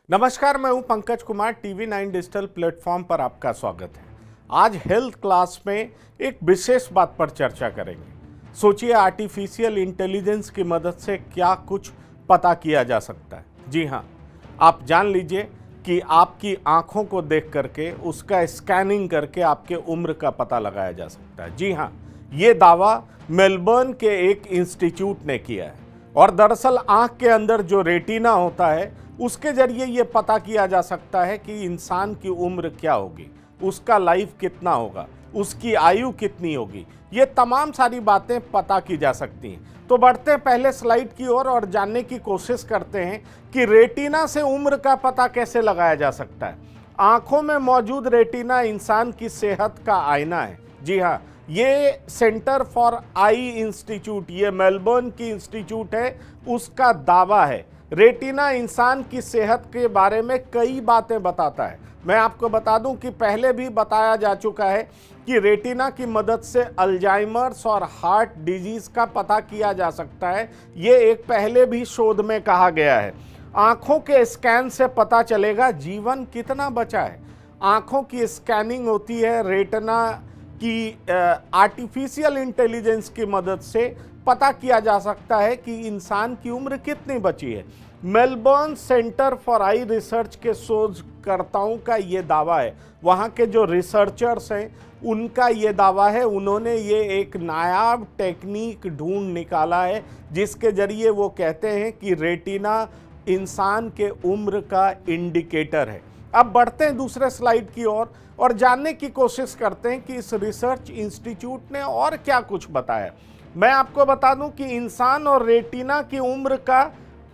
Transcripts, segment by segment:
नमस्कार, मैं हूं Pankaj Kumar. TV 9 digital platform पर आपका स्वागत है। आज हेल्थ क्लास में एक विशेष बात पर चर्चा करेंगे। सोचिए, आर्टिफिशियल इंटेलिजेंस की मदद से क्या कुछ पता किया जा सकता है। जी हाँ, आप जान लीजिए कि आपकी आंखों को देख करके, उसका स्कैनिंग करके आपके उम्र का पता लगाया जा सकता है। जी हाँ, ये दावा मेलबर्न के एक इंस्टीट्यूट ने किया है। और दरअसल आंख के अंदर जो रेटिना होता है, उसके जरिए ये पता किया जा सकता है कि इंसान की उम्र क्या होगी, उसका लाइफ कितना होगा, उसकी आयु कितनी होगी। ये तमाम सारी बातें पता की जा सकती हैं। तो बढ़ते हैं पहले स्लाइड की ओर और जानने की कोशिश करते हैं कि रेटिना से उम्र का पता कैसे लगाया जा सकता है। आंखों में मौजूद रेटिना इंसान की सेहत का आईना है। जी हाँ, ये सेंटर फॉर आई इंस्टीट्यूट, ये मेलबर्न की इंस्टीट्यूट है, उसका दावा है। रेटिना इंसान की सेहत के बारे में कई बातें बताता है। मैं आपको बता दूं कि पहले भी बताया जा चुका है कि रेटिना की मदद से अल्जाइमर्स और हार्ट डिजीज का पता किया जा सकता है। ये एक पहले भी शोध में कहा गया है। आंखों के स्कैन से पता चलेगा जीवन कितना बचा है। आंखों की स्कैनिंग होती है रेटिना की आर्टिफिशियल इंटेलिजेंस की मदद से पता किया जा सकता है कि इंसान की उम्र कितनी बची है। Melbourne centre for I research के शोधकर्ताओं का ये दावा है, वहाँ के जो रिसर्चर्स हैं उनका ये दावा है। उन्होंने ये एक नायाब टेक्निक ढूंढ निकाला है जिसके जरिए वो कहते हैं कि रेटिना इंसान के उम्र का इंडिकेटर है। अब बढ़ते हैं दूसरे स्लाइड की ओर और जानने की कोशिश करते हैं कि इस रिसर्च इंस्टीट्यूट ने और क्या कुछ बताया। मैं आपको बता दूं कि इंसान और रेटिना की उम्र का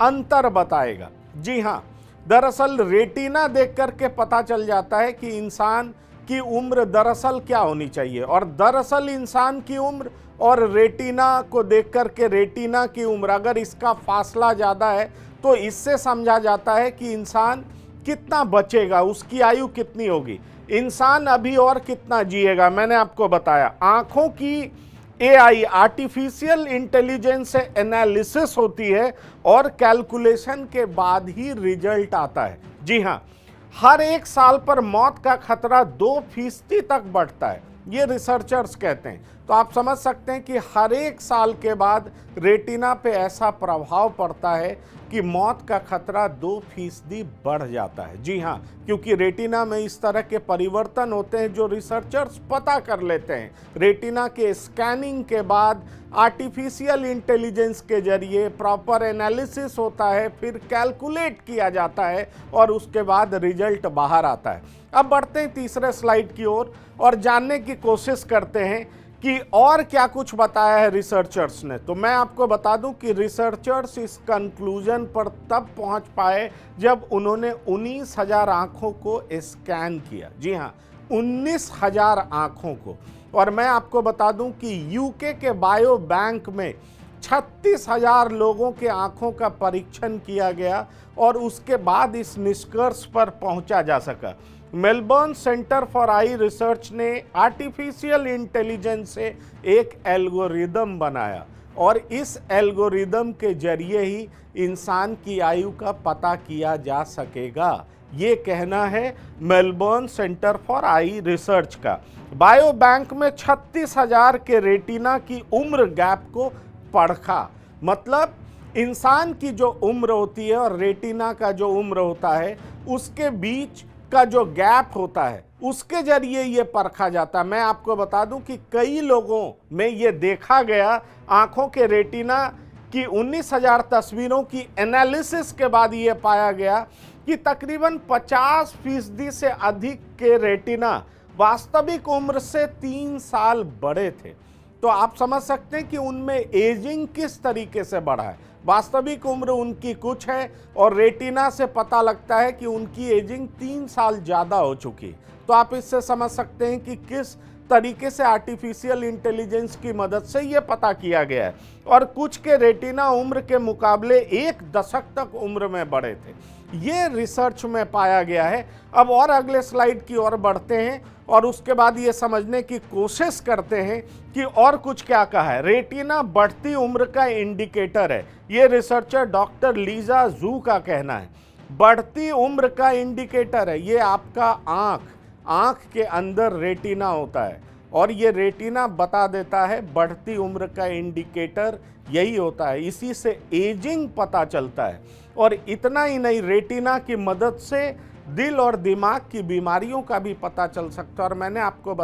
अंतर बताएगा। जी हाँ, दरअसल रेटिना देख करके पता चल जाता है कि इंसान की उम्र दरअसल क्या होनी चाहिए, और दरअसल इंसान की उम्र और रेटिना को देख करके रेटिना की उम्र, अगर इसका फासला ज़्यादा है तो इससे समझा जाता है कि इंसान कितना बचेगा, उसकी आयु कितनी होगी, इंसान अभी और कितना जिएगा। मैंने आपको बताया, आंखों की AI आर्टिफिशियल इंटेलिजेंस से एनालिसिस होती है और कैलकुलेशन के बाद ही रिजल्ट आता है। जी हाँ, हर एक साल पर मौत का खतरा 2% तक बढ़ता है, ये रिसर्चर्स कहते हैं। तो आप समझ सकते हैं कि हर एक साल के बाद रेटिना पे ऐसा प्रभाव पड़ता है कि मौत का खतरा 2% बढ़ जाता है। जी हाँ, क्योंकि रेटिना में इस तरह के परिवर्तन होते हैं जो रिसर्चर्स पता कर लेते हैं। रेटिना के स्कैनिंग के बाद आर्टिफिशियल इंटेलिजेंस के जरिए प्रॉपर एनालिसिस होता है, फिर कैलकुलेट किया जाता है और उसके बाद रिजल्ट बाहर आता है। अब बढ़ते हैं तीसरे स्लाइड की ओर और जानने की कोशिश करते हैं कि और क्या कुछ बताया है रिसर्चर्स ने। तो मैं आपको बता दूं कि रिसर्चर्स इस कंक्लूजन पर तब पहुंच पाए जब उन्होंने 19,000 आंखों को स्कैन किया। जी हाँ, 19,000 आंखों को। और मैं आपको बता दूं कि यूके के बायो बैंक में 36,000 लोगों के आंखों का परीक्षण किया गया और उसके बाद इस निष्कर्ष पर पहुंचा जा सका। Melbourne centre for I research ने आर्टिफिशियल इंटेलिजेंस से एक एल्गोरिदम बनाया और इस एल्गोरिदम के जरिए ही इंसान की आयु का पता किया जा सकेगा। ये कहना है Melbourne centre for I research का। बायो बैंक में 36,000 के रेटिना की उम्र गैप को परखा। मतलब इंसान की जो उम्र होती है और रेटिना का जो उम्र होता है, उसके बीच का जो गैप होता है, उसके जरिए ये परखा जाता है। मैं आपको बता दूं कि कई लोगों में ये देखा गया, आंखों के रेटिना की 19,000 तस्वीरों की एनालिसिस के बाद ये पाया गया कि तकरीबन 50% से अधिक के रेटिना वास्तविक उम्र से 3 साल बड़े थे। तो आप समझ सकते हैं कि उनमें एजिंग किस तरीके से बढ़ा है। वास्तविक उम्र उनकी कुछ है और रेटिना से पता लगता है कि उनकी एजिंग 3 साल ज़्यादा हो चुकी है। तो आप इससे समझ सकते हैं कि किस तरीके से आर्टिफिशियल इंटेलिजेंस की मदद से ये पता किया गया है। और कुछ के रेटिना उम्र के मुकाबले 1 दशक तक उम्र में बढ़े थे, ये रिसर्च में पाया गया है। अब और अगले स्लाइड की ओर बढ़ते हैं और उसके बाद ये समझने की कोशिश करते हैं कि और कुछ क्या कहा है। रेटिना बढ़ती उम्र का इंडिकेटर है, ये रिसर्चर डॉक्टर लीजा जू का कहना है। बढ़ती उम्र का इंडिकेटर है, ये आपका आंख के अंदर रेटिना होता है और ये रेटिना बता देता है बढ़ती उम्र का इंडिकेटर यही होता है, इसी से एजिंग पता चलता है। और इतना ही नहीं, रेटिना की मदद से दिल और दिमाग की बीमारियों का भी पता चल सकता है। और मैंने आपको